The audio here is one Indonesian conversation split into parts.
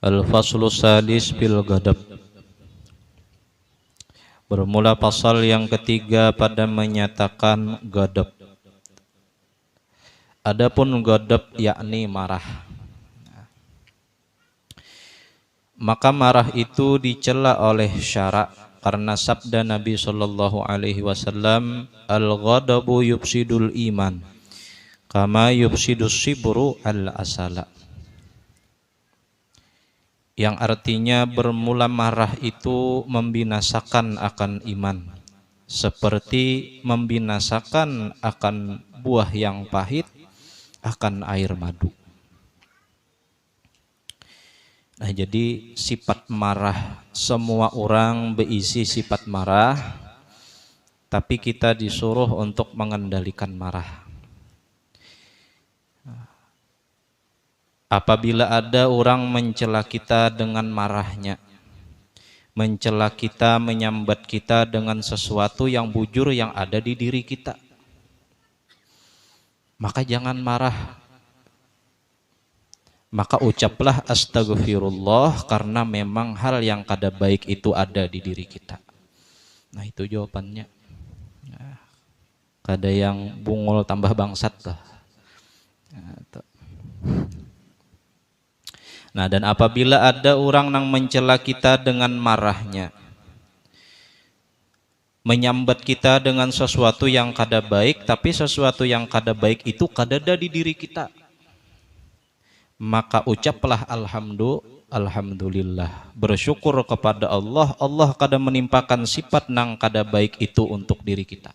Al-Faslu Sadis bil Ghadab. Bermula pasal yang ketiga pada menyatakan ghadab. Adapun ghadab yakni marah. Maka marah itu dicela oleh syara karena sabda Nabi sallallahu alaihi wasallam, al-ghadabu yufsidul iman kama yufsidus sibru al-asala. Yang artinya bermula marah itu membinasakan akan iman, seperti membinasakan akan buah yang pahit akan air madu. Nah, jadi sifat marah, semua orang berisi sifat marah, tapi kita disuruh untuk mengendalikan marah. Apabila ada orang mencela kita dengan marahnya, mencela kita, menyambat kita dengan sesuatu yang bujur yang ada di diri kita, maka jangan marah. Maka ucaplah astagfirullah, karena memang hal yang kada baik itu ada di diri kita. Nah, itu jawabannya. Nah, kada yang bungul tambah bangsat lah. Nah, dan apabila ada orang yang mencela kita dengan marahnya, menyambat kita dengan sesuatu yang kada baik, tapi sesuatu yang kada baik itu kada ada di diri kita, maka ucaplah alhamdulillah, bersyukur kepada Allah. Allah kada menimpakan sifat nang kada baik itu untuk diri kita.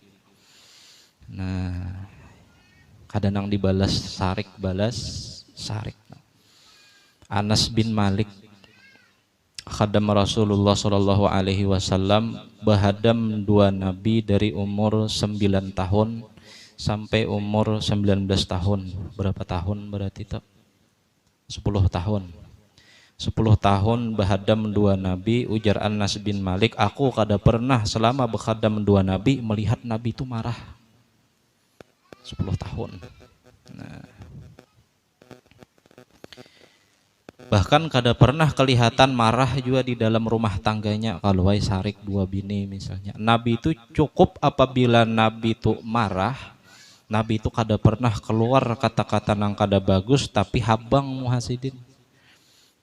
Nah, kada nang dibalas sarik, balas sarik. Anas bin Malik, khadam Rasulullah sallallahu alaihi wasallam, bahadam dua nabi dari umur 9 tahun sampai umur 19 tahun. Berapa tahun berarti itu? 10 tahun. 10 tahun bahadam dua nabi. Ujar Anas bin Malik, aku kada pernah selama berkhadam dua nabi melihat nabi itu marah. 10 tahun. Nah, bahkan kada pernah kelihatan marah juga di dalam rumah tangganya. Kalau wai sarik dua bini misalnya, Nabi itu cukup apabila Nabi itu marah, Nabi itu kada pernah keluar kata-kata nang kada bagus, tapi habang muhasidin.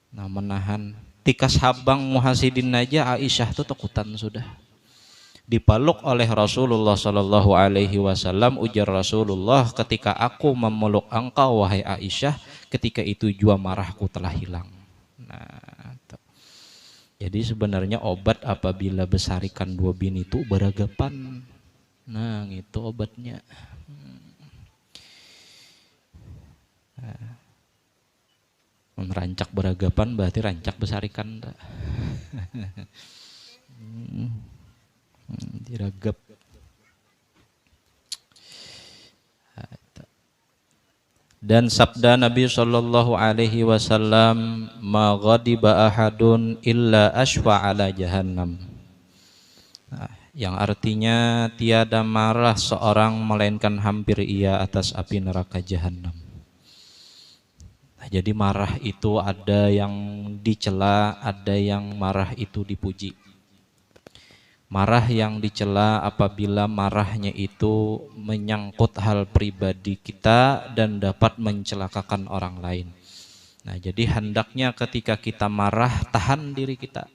Nah, menahan tikas habang muhasidin aja Aisyah tuh takutan sudah. Dipeluk oleh Rasulullah sallallahu alaihi wasallam. Ujar Rasulullah, ketika aku memeluk engkau wahai Aisyah, ketika itu jua marahku telah hilang. Nah, jadi sebenarnya obat apabila besarikan dua bini itu beragapan. Nah, itu obatnya. Merancak beragapan berarti rancak besarikan. Diragap. Dan sabda Nabi sallallahu alaihi wasallam, ma ghadiba ahadun illa ashwa ala jahannam. Nah, yang artinya tiada marah seorang melainkan hampir ia atas api neraka jahannam. Nah, jadi marah itu ada yang dicela, ada yang marah itu dipuji. Marah yang dicela apabila marahnya itu menyangkut hal pribadi kita dan dapat mencelakakan orang lain. Nah, jadi hendaknya ketika kita marah, tahan diri kita.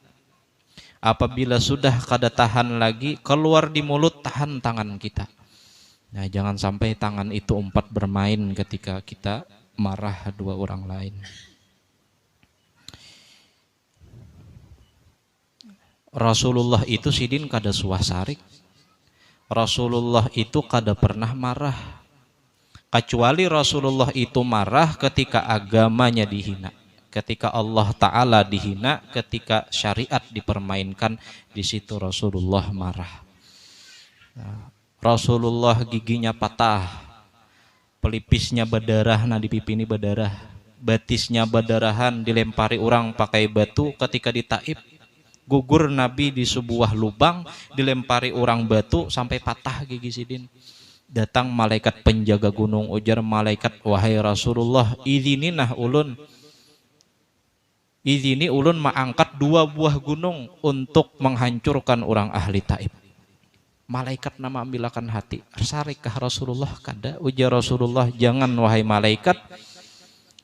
Apabila sudah kada tahan lagi, keluar di mulut, tahan tangan kita. Nah, jangan sampai tangan itu umpat bermain ketika kita marah dua orang lain. Rasulullah itu sidin kada suah sarik. Rasulullah itu kada pernah marah. Kecuali Rasulullah itu marah ketika agamanya dihina, ketika Allah Ta'ala dihina, ketika syariat dipermainkan, di situ Rasulullah marah. Rasulullah giginya patah, pelipisnya berdarah, nah di pipi ini berdarah, batisnya berdarahan, dilempari orang pakai batu ketika di Taif. Gugur Nabi di sebuah lubang, dilempari orang batu sampai patah gigi sidin. Datang malaikat penjaga gunung, ujar malaikat, wahai Rasulullah, izininah ulun Izini ulun mengangkat 2 buah gunung untuk menghancurkan orang ahli Taif. Malaikat nama ambilakan hati. Sarikah Rasulullah? Kada. Ujar Rasulullah, jangan wahai malaikat,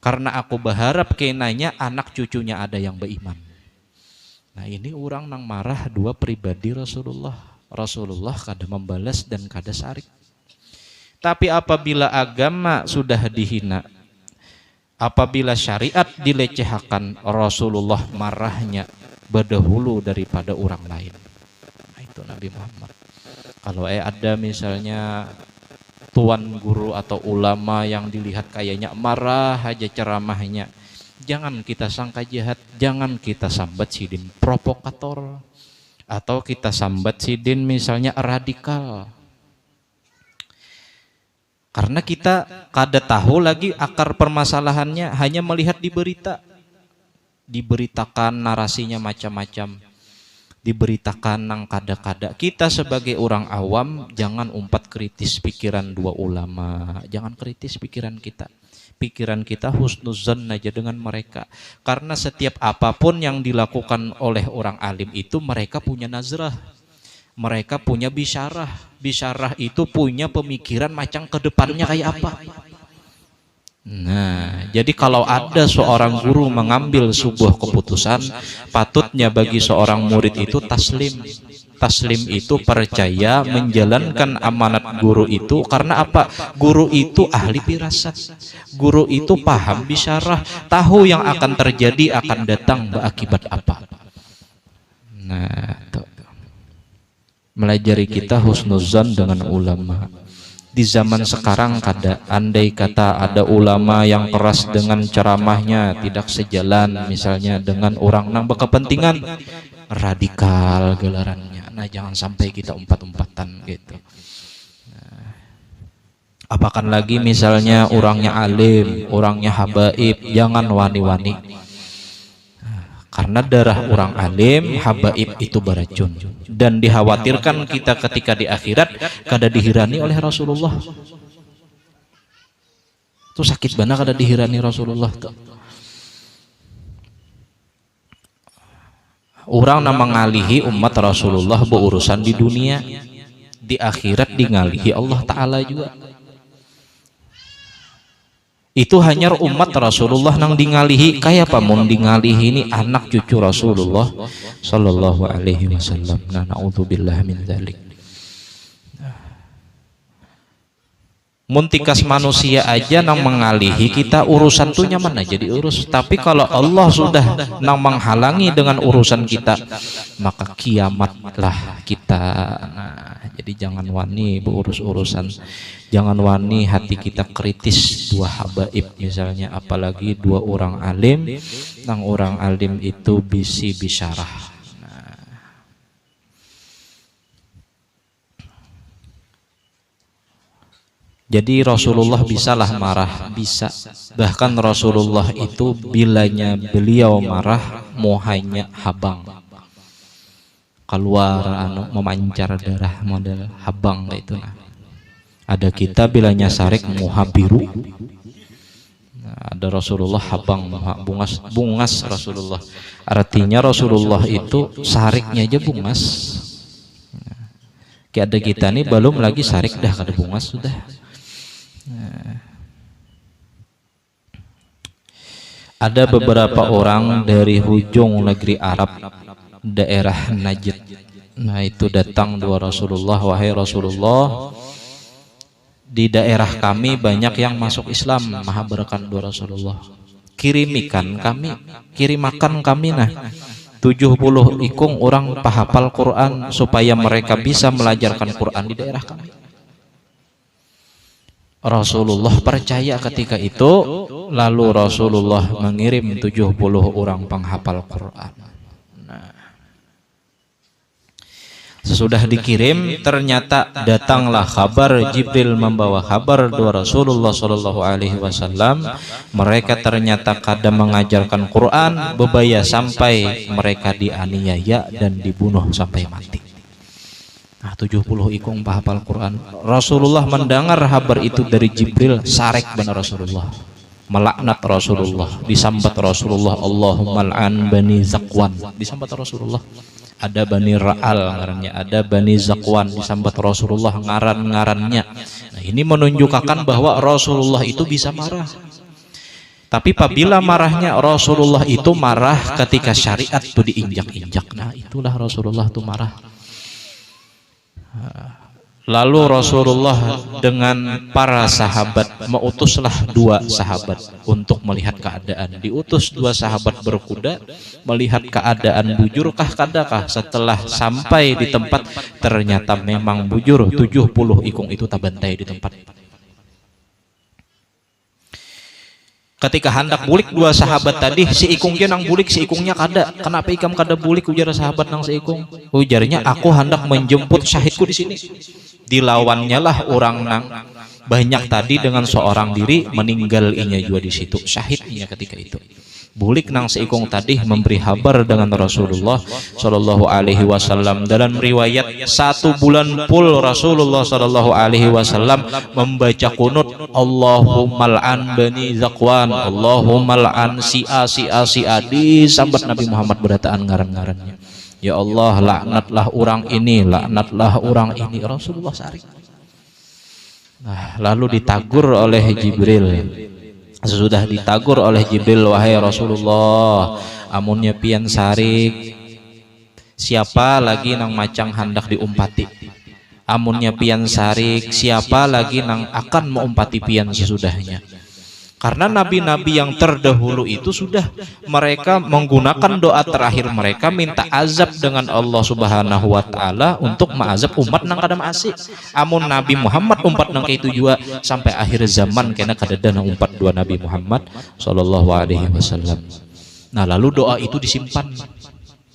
karena aku berharap kenanya anak cucunya ada yang beriman. Nah ini orang nang marah 2 pribadi Rasulullah. Rasulullah kada membalas dan kada sarik. Tapi apabila agama sudah dihina, apabila syariat dilecehkan, Rasulullah marahnya berdahulu daripada orang lain. Nah, itu Nabi Muhammad. Kalau ada misalnya tuan guru atau ulama yang dilihat kayaknya marah aja ceramahnya, jangan kita sangka jahat, jangan kita sambat sidin provokator, atau kita sambat sidin misalnya radikal. Karena kita kada tahu lagi akar permasalahannya, hanya melihat di berita. Diberitakan narasinya macam-macam. Diberitakan nang kada-kada. Kita sebagai orang awam jangan umpat kritis pikiran 2 ulama. Jangan kritis pikiran kita. Pikiran kita husnuzan aja dengan mereka. Karena setiap apapun yang dilakukan oleh orang alim itu mereka punya nazrah. Mereka punya bisyarah. Bisyarah itu punya pemikiran macam ke depannya kayak apa. Nah, jadi kalau ada seorang guru mengambil sebuah keputusan, patutnya bagi seorang murid itu taslim. Taslim itu percaya menjalankan amanat guru itu. Karena apa? Guru itu ahli firasat. Guru itu paham bisyarah, tahu yang akan terjadi akan datang berakibat apa. Nah, melajari kita husnuzan dengan ulama. Di zaman sekarang kada, andai kata ada ulama yang keras dengan ceramahnya tidak sejalan misalnya dengan orang nang berkepentingan, radikal gelarannya. Nah jangan sampai kita umpat-umpatan gitu. Nah, apakan lagi misalnya orangnya alim, orangnya habaib, jangan wani-wani. Karena darah orang alim, habaib itu beracun. Dan dikhawatirkan kita ketika di akhirat kada dihirani oleh Rasulullah. Itu sakit banget kada dihirani Rasulullah tuh. Orang nama ngalihi umat Rasulullah berurusan di dunia, di akhirat ngalihi Allah Ta'ala juga. Itu hanya umat Rasulullah nang dingalihi. Kayak apa mun dingalihi ini anak cucu Rasulullah sallallahu alaihi wasallam. Nah, naudzubillah min dzalik. Mun tikas manusia aja nang mengalihi kita, urusan tuh nyaman aja diurus. Tapi kalau Allah sudah nang menghalangi dengan urusan kita, maka kiamatlah kita. Nah, jadi jangan wani beurus urusan. Jangan wani hati kita kritis 2 habaib misalnya, apalagi 2 orang alim. Nang orang alim itu bisi bisyarah. Jadi Rasulullah bisalah marah, bisa. Bahkan Rasulullah itu bilanya beliau marah muhanya habang. Keluar memancar darah model habang kayak itu. Nah. Ada kita bilanya sarik muha biru. Nah, ada Rasulullah habang bungas Rasulullah. Artinya Rasulullah itu sariknya aja bungas. Nah, kayak ada kita nih belum lagi sarik dah kada bungas sudah. Nah, ada beberapa orang dari hujung negeri Arab, daerah Najd. Nah itu datang 2 Rasulullah, wahai Rasulullah, di daerah kami banyak yang masuk Islam, maha berkah 2 Rasulullah. Kirimikan kami, kirimakan kami nah 70 ikung orang pahafal Quran supaya mereka bisa melajarkan Quran di daerah kami. Rasulullah percaya ketika itu, lalu Rasulullah mengirim 70 orang penghafal Quran. Nah, sesudah dikirim, ternyata datanglah kabar Jibril membawa kabar 2 Rasulullah Shallallahu Alaihi Wasallam. Mereka ternyata kadang mengajarkan Quran, bebaya sampai mereka dianiaya dan dibunuh sampai mati. Nah, 70 ikung penghafal Quran. Rasulullah mendengar kabar itu dari Jibril, sarek benar Rasulullah. melaknat Rasulullah, disambat Rasulullah, Allahumma al'an Bani Zakwan, disambat Rasulullah. Ada Bani Ra'al ngarannya, ada Bani Zakwan, disambat Rasulullah ngaran-ngarannya. Nah, ini menunjukkan bahwa Rasulullah itu bisa marah. Tapi apabila marahnya Rasulullah itu marah ketika syariat itu diinjak-injak. Nah, itulah Rasulullah itu marah. Lalu Rasulullah dengan para sahabat mengutuslah 2 sahabat untuk melihat keadaan. Diutus 2 sahabat berkuda melihat keadaan bujurkah kadakah. Setelah sampai di tempat ternyata memang bujur, 70 ikung itu tabantai di tempat. Ketika hendak bulik 2 sahabat tadi, si ikungnya nang bulik, si ikungnya kada. Kenapa ikam kada bulik? Ujar sahabat nang si ikung. Ujarnya, aku hendak menjemput syahidku di sini. Dilawannya lah orang nang banyak tadi dengan seorang diri, meninggal inya juga di situ, syahidnya ketika itu. Bulik nang seikung tadi memberi kabar dengan Rasulullah Shallallahu Alaihi Wasallam. Dalam riwayat 1 bulan full Rasulullah Shallallahu Alaihi Wasallam membaca kunut, Allahumma al'an Bani Zakwan, Allahumma al'an si'a disambat Nabi Muhammad berataan ngaran-ngarannya. Ya Allah, laknatlah orang ini, laknatlah orang ini. Rasulullah sarik. Nah, lalu ditagur oleh Jibril. Sesudah ditagur oleh Jibril, wahai Rasulullah, amunnya pian sarik, siapa lagi nang macang hendak diumpati? Amunnya pian sarik, siapa lagi nang akan mengumpati pian sesudahnya? Karena nabi-nabi yang terdahulu itu sudah mereka menggunakan doa terakhir mereka minta azab dengan Allah Subhanahu wa taala untuk mengazab umat nang kada maasi. Amun Nabi Muhammad umpat nang itu juga sampai akhir zaman kena kadada nang umpat 2 Nabi Muhammad sallallahu alaihi wasallam. Nah, lalu doa itu disimpan.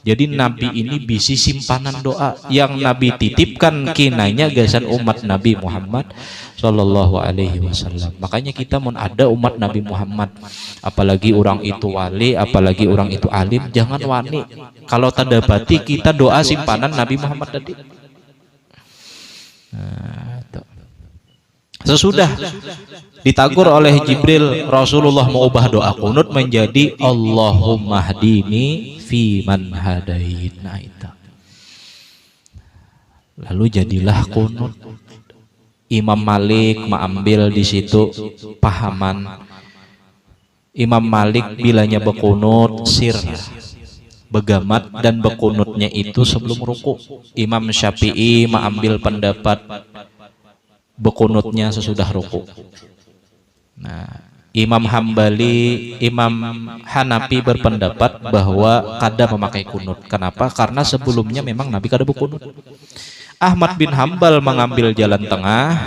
Jadi Nabi ini bisi simpanan doa yang Nabi titipkan kinanya gasan umat Nabi Muhammad Sallallahu Alaihi Wasallam. Makanya kita mau ada umat Nabi Muhammad, apalagi orang itu wali, apalagi orang itu alim, jangan wani kalau tak dapati kita doa simpanan Nabi Muhammad tadi. Nah, sesudah ditagur oleh Jibril, Rasulullah mengubah doa kunut menjadi Allahumma hdini fi man hadait. Nah, itu. Lalu jadilah kunut. Imam Malik mengambil di situ pahaman. Imam Malik bilanya bekunut sir, begamat dan bekunutnya itu sebelum ruku. Imam Syafi'i mengambil pendapat bekunutnya sesudah ruku. Nah, Imam Hambali, Imam Hanafi berpendapat bahwa kada memakai kunut. Kenapa? Karena sebelumnya memang Nabi kada berkunut. Ahmad bin Hambal mengambil jalan tengah.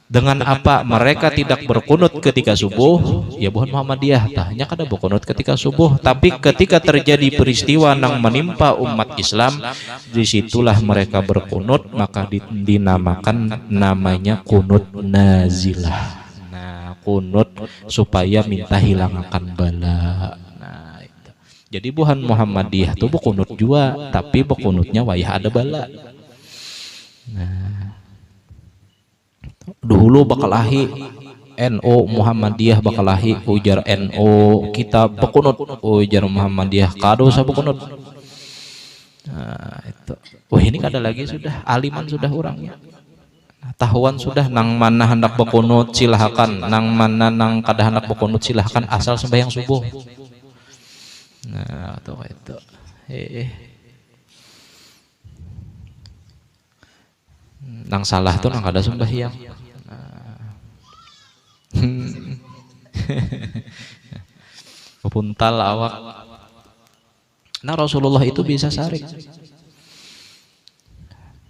Dengan apa? Mereka tidak berkunut ketika subuh. Ya bukan Muhammadiyah, tanya kada berkunut ketika subuh. Tapi ketika terjadi peristiwa yang menimpa umat Islam, disitulah mereka berkunut. Maka dinamakan namanya kunut nazilah. Nah, kunut supaya minta hilangkan bala. Nah, itu. Jadi bukan Muhammadiyah tuh berkunut juga, tapi berkunutnya wayah ada bala. Nah, dulu bakalahi NU Muhammadiyah bakalahi ujar NU kita bekunut, ujar Muhammadiyah kado usah bekunut. Nah, itu. Wah, ini kada lagi sudah aliman sudah orangnya. Nah, tahuan sudah nang mana hendak bekunut silahkan, nang mana nang kada hendak bekunut silahkan asal sembahyang subuh. Nah, itu. Nang salah tuh nang kada sembahyang. Kepuntal awak. Nah, Rasulullah itu bisa sarik.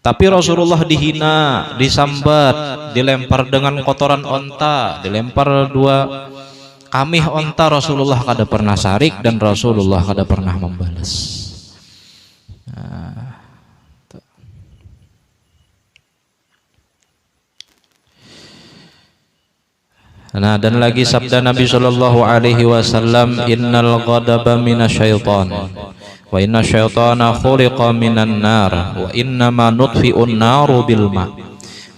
Tapi Rasulullah dihina, disambat, dilempar dengan kotoran onta, dilempar 2 kamih onta. Rasulullah kada pernah sarik dan Rasulullah kada pernah membalas. Nah, dan lagi sabda Nabi Shallallahu Alaihi Wasallam, Innal ghadaba minasyaitan, wa inna syaitana khuliqa minan nar, wa innama nutfi'un naru bil ma,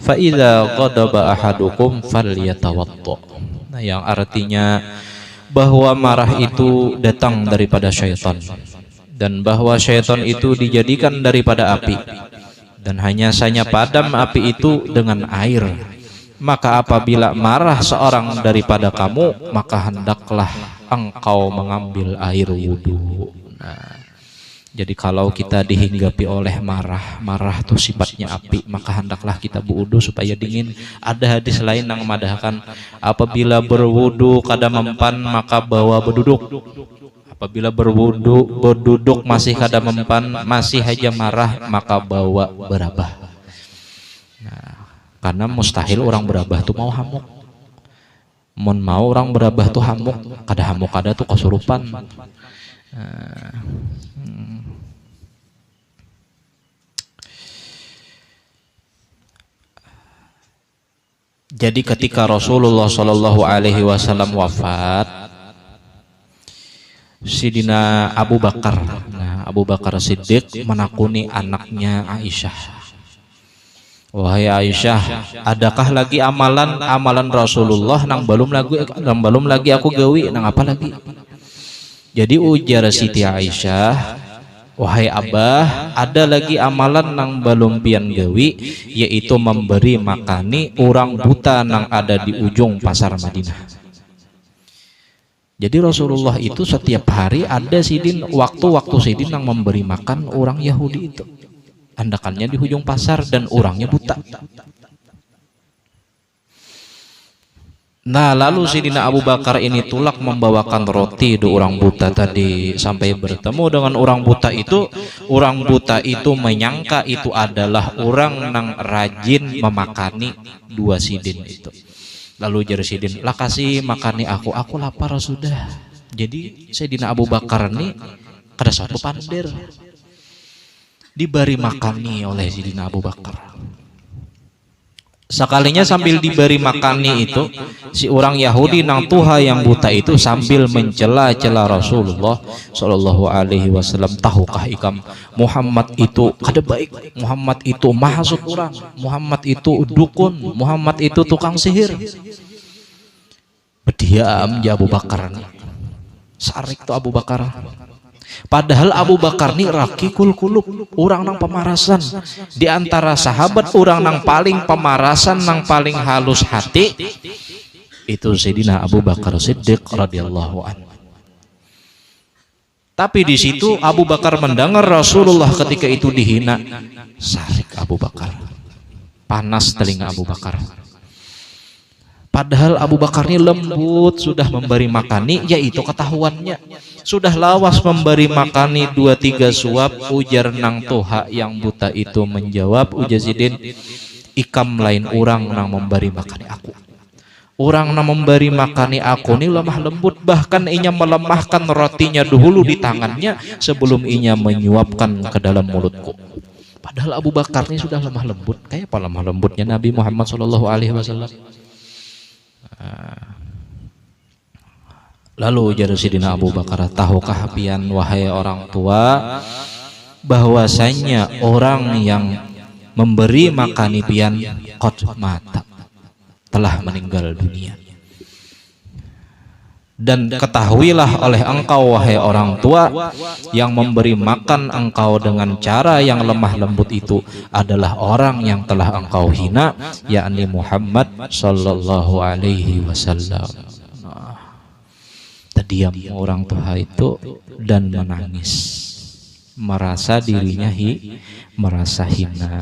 fa idza ghadaba ahadukum falyatawadda. Nah, yang artinya bahwa marah itu datang daripada syaitan, dan bahwa syaitan itu dijadikan daripada api, dan hanya saja padam api itu dengan air. Maka apabila marah seorang daripada kamu, maka hendaklah engkau mengambil air wudhu. Nah, jadi kalau kita dihinggapi oleh marah tuh sifatnya api, maka hendaklah kita berwudu supaya dingin. Ada hadis lain yang memadahkan apabila berwudu kada mempan maka bawa berduduk. Apabila berwudu berduduk masih kada mempan, masih aja marah, maka bawa berabah. Nah, karena mustahil orang berabah tuh mau hamuk. Mun mau orang berabah tuh hamuk kada tuh kesurupan. Jadi ketika Rasulullah Shallallahu Alaihi Wasallam wafat, Sidina Abu Bakar, Abu Bakar Siddiq menakuni anaknya Aisyah. Wahai Aisyah, adakah lagi amalan Rasulullah nang belum lagi aku gawi, nang apa lagi? Jadi ujar Siti Aisyah, wahai Abah, ada lagi amalan nang belum pian gawi, yaitu memberi makani orang buta nang ada di ujung pasar Madinah. Jadi Rasulullah itu setiap hari ada sidin waktu sidin nang memberi makan orang Yahudi itu. Andakannya di ujung pasar dan orangnya buta. Nah, lalu Sidina Abu Bakar ini tulak membawakan roti do orang buta tadi. Sampai bertemu dengan orang buta itu menyangka itu adalah orang nang rajin memakani dua sidin itu. Lalu jadi sidin, lah kasih makani aku lapar sudah. Jadi Sidina Abu Bakar ini kada satu pandir diberi makani oleh Sidina Abu Bakar. Sekalinya sambil diberi makani itu, si orang Yahudi nang tuha yang buta itu sambil mencela-cela Rasulullah Shallallahu Alaihi Wasallam. Tahukah ikam Muhammad itu kada baik, Muhammad itu mahasud orang, Muhammad itu dukun, Muhammad itu tukang sihir. Berdiam ya Abu Bakar nih. Sarik tuh Abu Bakar. Padahal Abu Bakar ini rakikul kulub, orang nang pemarasan. Di antara sahabat orang nang paling pemarasan, nang paling halus hati itu Sayyidina Abu Bakar Siddiq radhiyallahu anhu. Tapi di situ Abu Bakar mendengar Rasulullah ketika itu dihina. Sarik Abu Bakar. Panas telinga Abu Bakar. Padahal Abu Bakar ini lembut, sudah memberi makani, yaitu ketahuannya. Sudah lawas memberi makani 2-3 suap. Ujar nang toha yang buta itu menjawab, ujar Sidin, ikam lain orang nang memberi makani aku. Orang nang memberi makani aku ini lemah lembut, bahkan inya melemahkan rotinya dahulu di tangannya sebelum inya menyuapkan ke dalam mulutku. Padahal Abu Bakar ini sudah lemah lembut. Kayak apa lemah lembutnya Nabi Muhammad Shallallahu Alaihi Wasallam? Lalu ujar Sidina Abu Bakar, tahukah pian wahai orang tua bahwasanya orang yang memberi makani pian qad mata, telah meninggal dunia. Dan ketahuilah oleh engkau wahai orang tua, yang memberi makan engkau dengan cara yang lemah lembut itu adalah orang yang telah engkau hina, yakni Muhammad Sallallahu Alaihi Wasallam. Terdiam orang tua itu dan menangis, merasa dirinya merasa hina.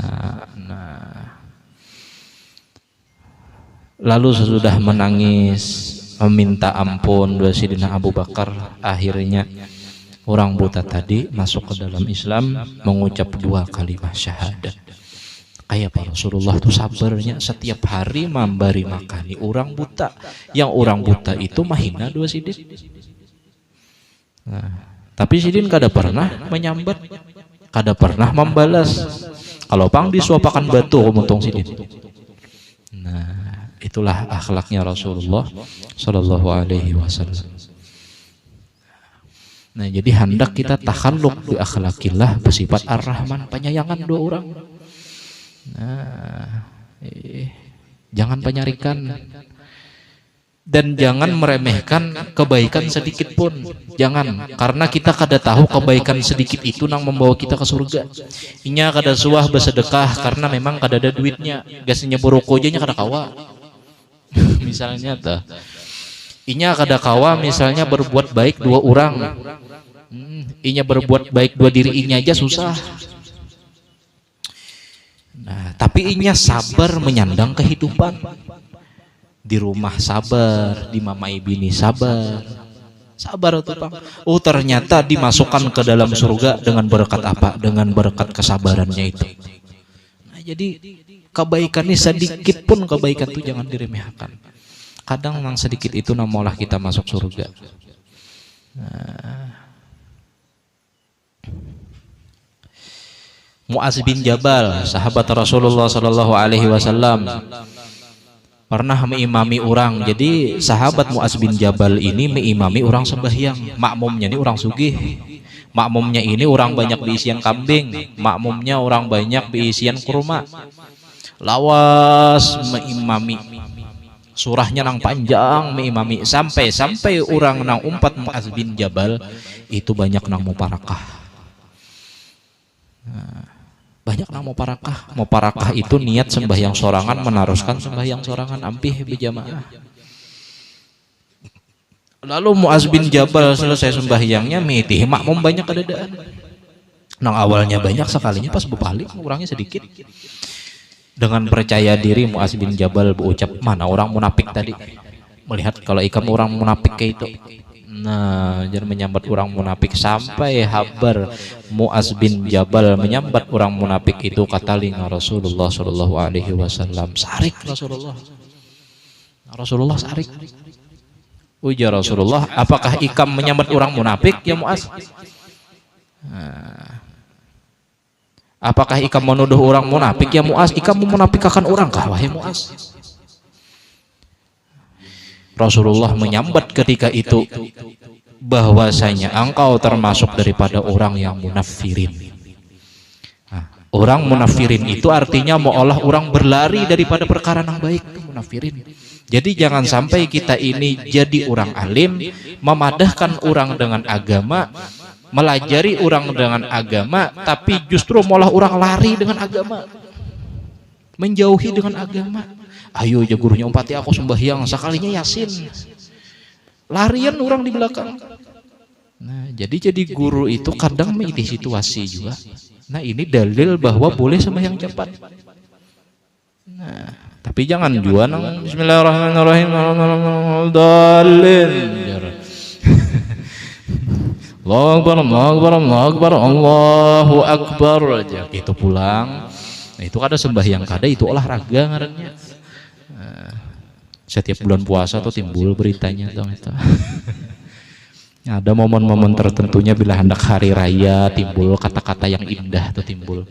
Lalu sesudah menangis meminta ampun dua Sidina Abu Bakar, akhirnya orang buta tadi masuk ke dalam Islam, mengucap 2 kalimat syahadat. Kayak Pak Rasulullah itu sabarnya setiap hari memberi makani orang buta, yang orang buta itu mahina dua Sidin. Nah, tapi Sidin kada pernah menyambat, kada pernah membalas. Kalau pang disuapakan batu muntong Sidin. Nah, itulah akhlaknya Rasulullah Shallallahu Alaihi Wasallam. Nah, jadi hendak kita takhalluk bi akhlakillah, bersifat ar-Rahman, penyayangan dua orang. Nah, jangan penyarikan. Dan jangan meremehkan kebaikan sedikit pun. Jangan, karena kita kada tahu kebaikan sedikit itu nang membawa kita ke surga. Inya kada suah bersedekah karena memang kada ada duitnya. Gasnya boroko aja nya kada kawa. Misalnya tah. Inya kada kawa misalnya berbuat baik 2 orang. Inya berbuat baik 2 diri inya aja susah. Nah, tapi inya sabar menyandang kehidupan. Di rumah sabar, di mamai bini sabar. Sabar tuh Bang. Oh, ternyata dimasukkan ke dalam surga dengan berkat apa? Dengan berkat kesabarannya itu. Nah, jadi kebaikan ini sedikit pun kebaikan itu jangan diremehkan. Kadang yang sedikit itu namolah kita masuk surga. Nah. Mu'az bin Jabal, sahabat Rasulullah sallallahu alaihi wasallam, pernah mengimami orang. Jadi sahabat Mu'az bin Jabal ini mengimami orang sembahyang. Makmumnya ini orang sugih. Makmumnya ini orang banyak diisian kambing. Makmumnya orang banyak diisian kurma. Lawas mengimami. Surahnya nang panjang mengimami. Sampai orang nang umpat Mu'az bin Jabal itu banyak nang muparakah. Banyak nang mau parakah itu niat sembahyang sorangan meneruskan sembahyang sorangan ampih berjamaah. Lalu Mu'az bin Jabal selesai sembahyangnya mitih makmum banyak kedadaan. Nang awalnya banyak sekalinya pas bebalik orangnya sedikit. Dengan percaya diri Mu'az bin Jabal berucap, mana orang munafik tadi? Melihat kalau ikam orang munafik kayak itu. Nah, jangan menyambat orang munafik sampai habar Mu'az bin Jabal menyambat orang munafik itu kata linga Rasulullah sallallahu alaihi wasallam. Sarik Rasulullah sarik. Ujar Rasulullah, apakah ikam menyambat orang munafik ya Mu'az? Nah, apakah ikam menuduh orang munafik ya Mu'az? Ikam memunafikakan orang kah wahai Mu'az? Rasulullah menyambat ketika itu bahwasanya engkau termasuk daripada orang yang munafirin. Nah, orang munafirin itu artinya seolah orang berlari daripada perkara yang baik, munafirin. Jadi jangan sampai kita ini jadi orang alim, memadahkan orang dengan agama, melajari orang dengan agama, tapi justru malah orang lari dengan agama, menjauhi dengan agama. Ayo aja gurunya umpati aku sembahyang sekalinya Yasin, larian orang di belakang. Nah, jadi guru itu kadang memilih situasi juga. Nah, ini dalil bahwa boleh sembahyang cepat. Nah, tapi jangan juga nang Bismillahirrahmanirrahim dalil. Allahu Akbar, Allahu Akbar, Allahu Akbar, Allahu Akbar aja gitu pulang. Nah, itu kada sembahyang, kada itu olahraga ngarannya. Setiap bulan puasa tuh timbul beritanya dong itu. Ada momen-momen tertentunya bila hendak hari raya timbul kata-kata yang indah tuh timbul.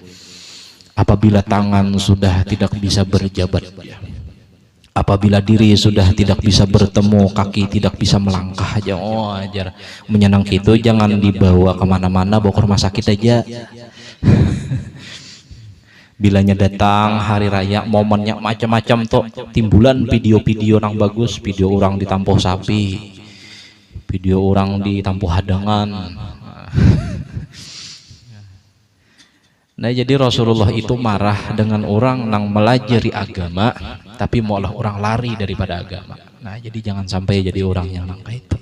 Apabila tangan sudah tidak bisa berjabat, apabila diri sudah tidak bisa bertemu, kaki tidak bisa melangkah aja, oh ajar menyenang itu jangan dibawa kemana-mana, bawa ke rumah sakit aja. Bilanya datang hari raya momennya macam-macam tuh timbulan video-video nang bagus, video orang ditampuh sapi, video orang ditampuh hadangan. Nah, jadi Rasulullah itu marah dengan orang nang melajari agama tapi malah orang lari daripada agama. Nah, jadi jangan sampai jadi orang yang langka itu.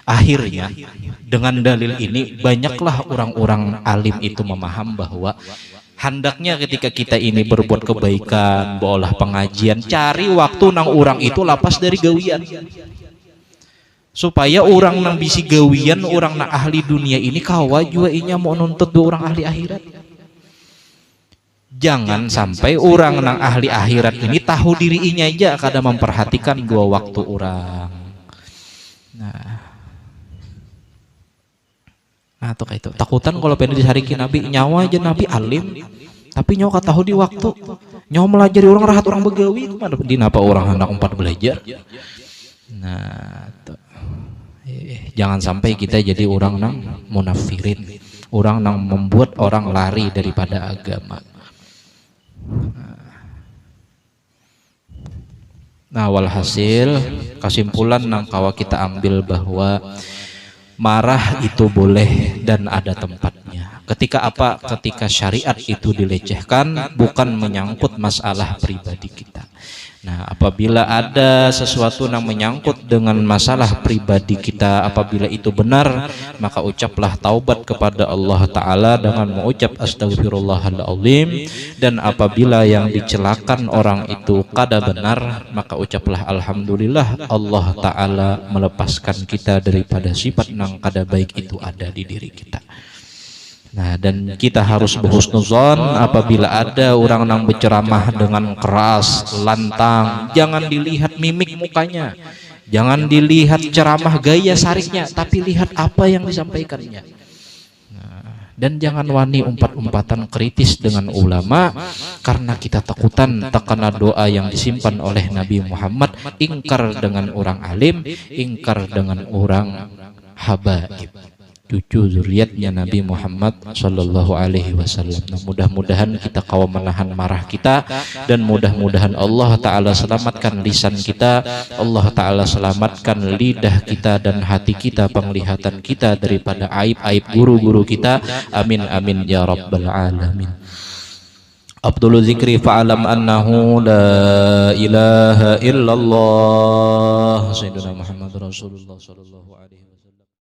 Akhirnya dengan dalil ini banyaklah orang-orang alim itu memaham bahwa hendaknya ketika kita ini berbuat kebaikan, berolah pengajian, cari waktu nang orang itu lapas dari gawian. Supaya orang nang bisi gawian, orang nang ahli dunia ini kawa juga inya mau nuntut dua orang ahli akhirat. Jangan sampai orang nang ahli akhirat ini tahu diri inya aja kada memperhatikan dua waktu orang. Nah, tuh kayak itu. Takutan kalau pengen disarikin Nabi, nyawa aja Nabi alim, tapi nyawa tahu di waktu. Nyawa melajari orang rahat orang begawi, di napa orang hendak empat belajar. Nah, tuh. Jangan sampai kita jadi orang nang munafirin, orang nang membuat orang lari daripada agama. Nah, walhasil kesimpulan nang kawa kita ambil bahwa marah itu boleh dan ada tempatnya. Ketika apa? Ketika syariat itu dilecehkan, bukan menyangkut masalah pribadi kita. Nah, apabila ada sesuatu yang menyangkut dengan masalah pribadi kita, apabila itu benar, maka ucaplah taubat kepada Allah Ta'ala dengan mengucap astagfirullahaladzim. Dan apabila yang dicelakan orang itu kada benar, maka ucaplah alhamdulillah, Allah Ta'ala melepaskan kita daripada sifat yang kada baik itu ada di diri kita. Nah, dan kita harus berhusnuzon apabila ada orang yang berceramah dengan keras, lantang, jangan dilihat mimik mukanya, jangan dilihat ceramah gaya sariknya, tapi lihat apa yang disampaikannya. Nah, dan jangan wani umpat-umpatan kritis dengan ulama, karena kita takutan takana doa yang disimpan oleh Nabi Muhammad, ingkar dengan orang alim, ingkar dengan orang habaib, cucu zuriatnya Nabi Muhammad Sallallahu Alaihi Wasallam. Nah, mudah-mudahan kita kawa menahan marah kita, dan mudah-mudahan Allah Ta'ala selamatkan lisan kita, Allah Ta'ala selamatkan lidah kita dan hati kita, penglihatan kita daripada aib-aib guru-guru kita. Amin amin ya rabbal alamin. Abdul zikri fa'alam annahu la ilaha illallah Sayyidina Muhammad Rasulullah sallallahu alaihi wasallam.